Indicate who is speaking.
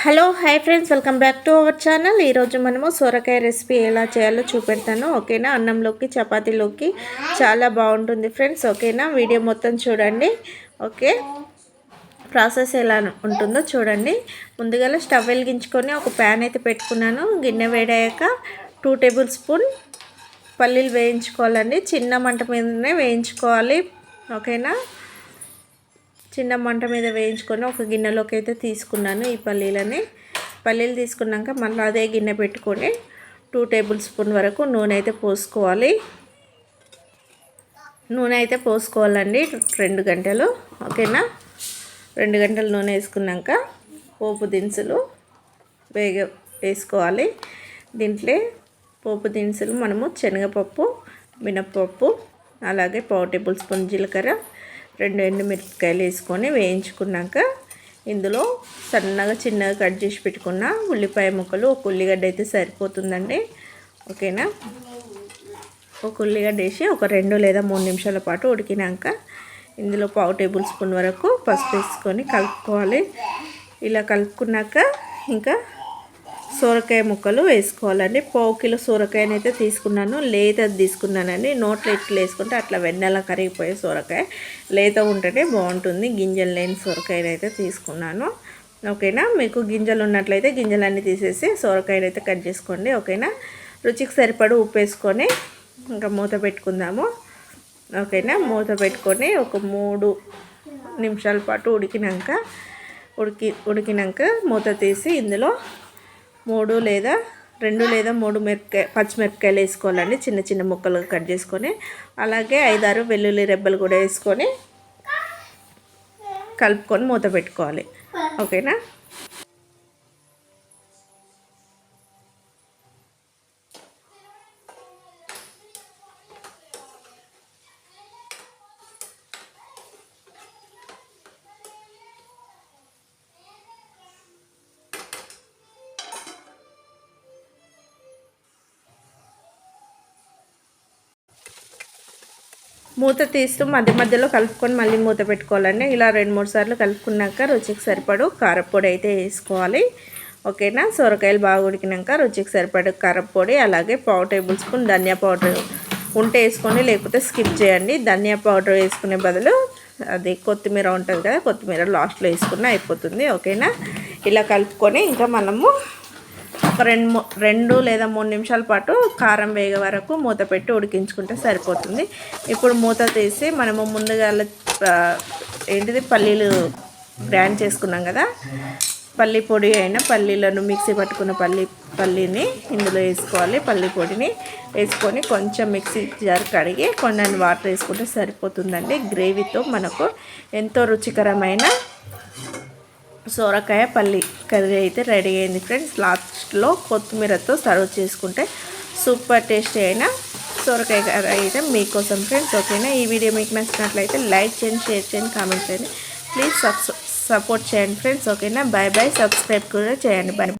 Speaker 1: Hello hi friends, welcome back to our channel. ఈరోజు మనము సొరకాయ రెసిపీ ఎలా చేయాలో చూపెడతాను. ఓకేనా, అన్నంలోకి చపాతీలోకి చాలా బాగుంటుంది ఫ్రెండ్స్. ఓకేనా, వీడియో మొత్తం చూడండి. ఓకే, ప్రాసెస్ ఎలా ఉంటుందో చూడండి. ముందుగా స్టవ్ వెలిగించుకొని ఒక ప్యాన్ అయితే పెట్టుకున్నాను. గిన్నె వేడయ్యాక 2 టేబుల్ స్పూన్ పల్లీలు వేయించుకోవాలండి. చిన్న మంట మీదనే వేయించుకోవాలి. ఓకేనా, చిన్న మంట మీద వేయించుకొని ఒక గిన్నెలోకి అయితే తీసుకున్నాను. ఈ పల్లీలు తీసుకున్నాక మళ్ళీ అదే గిన్నె పెట్టుకొని 2 టేబుల్ స్పూన్ వరకు నూనె అయితే పోసుకోవాలి. నూనె అయితే పోసుకోవాలండి 2 గంటలు. ఓకేనా, 2 గంటలు నూనె వేసుకున్నాక పోపు దినుసులు వేసుకోవాలి. దీంట్లో పోపు దినుసులు మనము శనగపప్పు, మినప్పప్పు, అలాగే 1/4 టేబుల్ స్పూన్ జీలకర్ర, 2 ఎండుమిరపకాయలు వేసుకొని వేయించుకున్నాక ఇందులో సన్నగా చిన్నగా కట్ చేసి పెట్టుకున్న ఉల్లిపాయ ముక్కలు, ఒక ఉల్లిగడ్డ అయితే సరిపోతుందండి. ఓకేనా, ఒక ఉల్లిగడ్డ వేసి ఒక 2 లేదా 3 నిమిషాల పాటు ఉడికినాక ఇందులో 1/4 టేబుల్ స్పూన్ వరకు పసుపు వేసుకొని కలుపుకోవాలి. ఇలా కలుపుకున్నాక ఇంకా సొరకాయ ముక్కలు వేసుకోవాలండి. 1/4 కిలో సొరకాయని అయితే తీసుకున్నాను. లేతది తీసుకున్నానండి. నోట్లో ఇట్లా వేసుకుంటే అట్లా వెన్నెలా కరిగిపోయే సొరకాయ లేత ఉంటేనే బాగుంటుంది. గింజలు లేని సొరకాయని అయితే తీసుకున్నాను. ఓకేనా, మీకు గింజలు ఉన్నట్లయితే గింజలన్నీ తీసేసి సొరకాయని అయితే కట్ చేసుకోండి. ఓకేనా, రుచికి సరిపడు ఉప్పు వేసుకొని ఇంకా మూత పెట్టుకుందాము. ఓకేనా, మూత పెట్టుకొని ఒక 3 నిమిషాల పాటు ఉడికినాక మూత తీసి ఇందులో 2 లేదా 3 పచ్చిమిరపకాయలు వేసుకోవాలండి. చిన్న చిన్న ముక్కలుగా కట్ చేసుకొని, అలాగే 5-6 వెల్లుల్లి రెబ్బలు కూడా వేసుకొని కలుపుకొని మూత పెట్టుకోవాలి. ఓకేనా, మూత తీస్తూ మధ్య మధ్యలో కలుపుకొని మళ్ళీ మూత పెట్టుకోవాలండి. ఇలా 2-3 సార్లు కలుపుకున్నాక రుచికి సరిపడు కారపొడి అయితే వేసుకోవాలి. ఓకేనా, సొరకాయలు బాగా ఉడికినాక రుచికి సరిపడు కారపొడి, అలాగే 1/4 టేబుల్ స్పూన్ ధనియా పౌడర్ ఉంటే వేసుకొని, లేకపోతే స్కిప్ చేయండి. ధనియా పౌడర్ వేసుకునే బదులు అది కొత్తిమీర ఉంటుంది కదా, కొత్తిమీర లాస్ట్లో వేసుకున్న అయిపోతుంది. ఓకేనా, ఇలా కలుపుకొని ఇంకా మనము ఒక 2 లేదా 3 నిమిషాల పాటు కారం వేగే వరకు మూత పెట్టి ఉడికించుకుంటే సరిపోతుంది. ఇప్పుడు మూత తీసి మనము ముందుగా పల్లీలు గ్రైండ్ చేసుకున్నాం కదా, పల్లీ పొడి అయిన పల్లీలను మిక్సీ పట్టుకున్న పల్లీని ఇందులో వేసుకోవాలి. పల్లీ పొడిని వేసుకొని కొంచెం మిక్సీ జార్ కడిగి కొన్ని వాటర్ వేసుకుంటే సరిపోతుందండి. గ్రేవీతో మనకు ఎంతో రుచికరమైన సొరకాయ పల్లి కర్రీ అయితే రెడీ అయింది ఫ్రెండ్స్. లాస్ట్లో కొత్తిమీరతో సర్వ్ చేసుకుంటే సూపర్ టేస్టీ అయిన సొరకాయ కర్రీ అయితే మీకోసం ఫ్రెండ్స్. ఓకేనా, ఈ వీడియో మీకు నచ్చినట్లయితే లైక్ చేయండి, షేర్ చేయండి, కామెంట్ చేయండి. ప్లీజ్ సపోర్ట్ చేయండి ఫ్రెండ్స్. ఓకేనా, బాయ్ బాయ్. సబ్స్క్రైబ్ కూడా చేయండి. బాయ్.